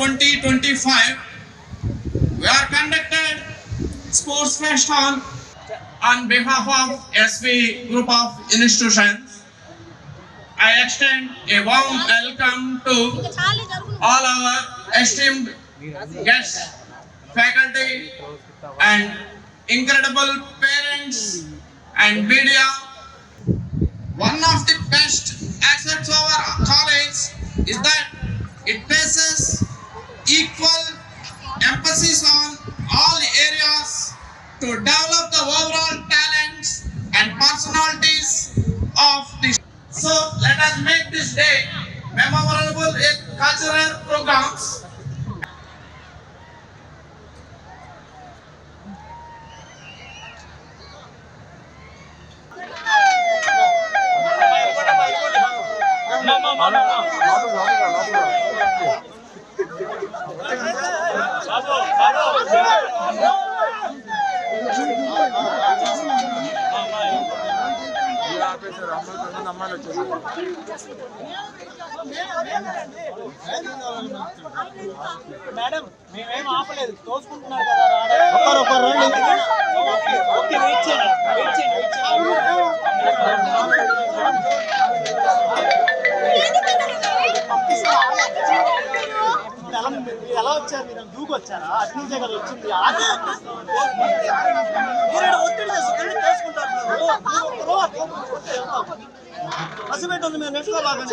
2025, we are conducted Sports Fest on behalf of SV Group of Institutions. I extend a warm welcome to all our esteemed guests, faculty, and incredible parents and media. One of the best assets of our college is that it places equal emphasis on all areas to develop the overall talents and personalities of the. So let us make this day memorable in cultural programs. Madam మేమేం ఆపలేదు తోసుకుంటున్నారు కదా okay wait చేయండి ఎలా వచ్చారు మీరు దూకు వచ్చారా అటు నుంచే కదా వచ్చింది ఒత్తిడి చేసుకుంటారు పసిపెట్టి ఉంది మీరు నెట్లో బాగానే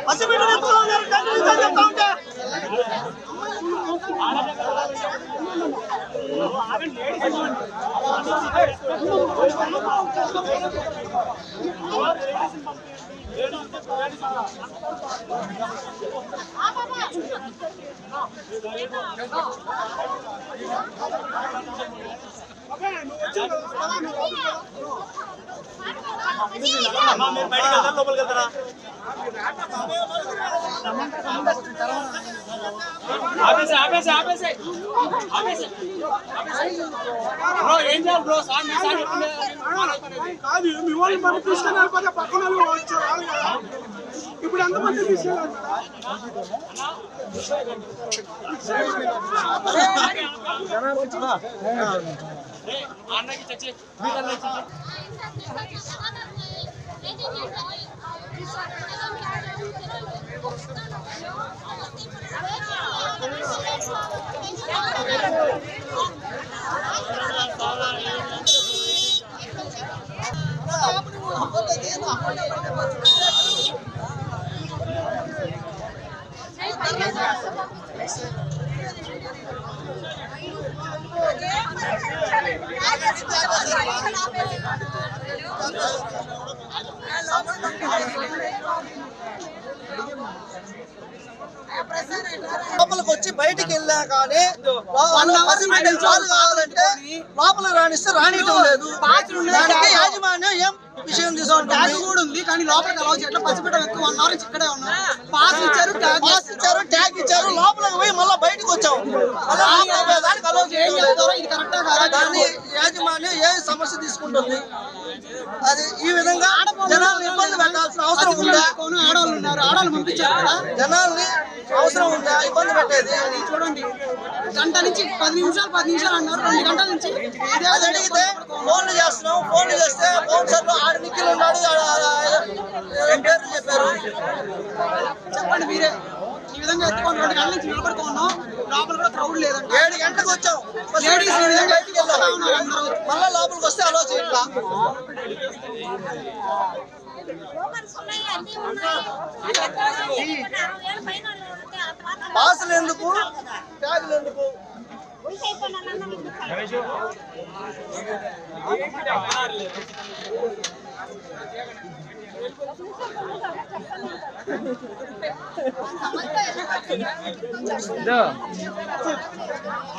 పసిపెట్టి చెప్తా ఉంటే మీరు బయటకు వెళ్తారా లోపలికి వెళ్తారా బ్రో ఏం చేయాలి బ్రో కాదు మీ వాళ్ళు మనం తీసుకుని వెళ్ళిపోతే పక్కన వచ్చారు ఇప్పుడు ఎంతమంది తీసుకెళ్ళారు అన్నకి చచ్చి లోపలికి వచ్చి బయటికి వెళ్ళా కానీ కావాలంటే లోపల రాణిస్తే రానియటం లేదు. దానికి యాజమాన్యం ఏం విషయం తీసుకుంటారు కూడా ఉంది కానీ లోపలికి అలౌ చేయట్లేదు. పసిపెట్టం ఎక్కువ 1 అవర్ ఇక్కడే ఉన్నాం. పాస్ ఇచ్చారు ట్యాగ్ ఇచ్చారు లోపలికి పోయి మళ్ళీ బయటకు వచ్చాం. దానికి అలౌ చేయలేదు. ఇది కరెక్టా కాదా? దాన్ని యాజమాన్యం ఏ సమస్య తీసుకుంటుంది? అది ఈ విధంగా జనాలను ఇబ్బంది పెట్టాల్సిన అవసరం ఉందా? ఆడవాళ్ళు ఉన్నారు, ఆడవాళ్ళు పంపించారు కదా, జనాల్ని అవసరం ఉందా ఇబ్బంది పెట్టేది? చూడండి గంట నుంచి 10 నిమిషాలు అన్నారు, 2 గంటల నుంచి అది అడిగితే ఫోన్లు చేస్తున్నాం. ఫోన్లు చేస్తే బౌన్సర్లు ఆడ నిఖిల్ ఉన్నాడు పేర్లు చెప్పారు. చెప్పండి మీరే. ఈ విధంగా ఎత్తుకొని 2 గంటల నుంచి నిలబడుకున్నాం. లోపల కూడా క్రౌడ్ లేదండి. 7 గంటలకు వచ్చాం. లేడీస్ ఈ విధంగా బయటికి వెళ్తాం. మళ్ళీ లోపలికి వస్తే అలో చేయట్లా. పాసులు ఎందుకు, ట్యాగులు ఎందుకు?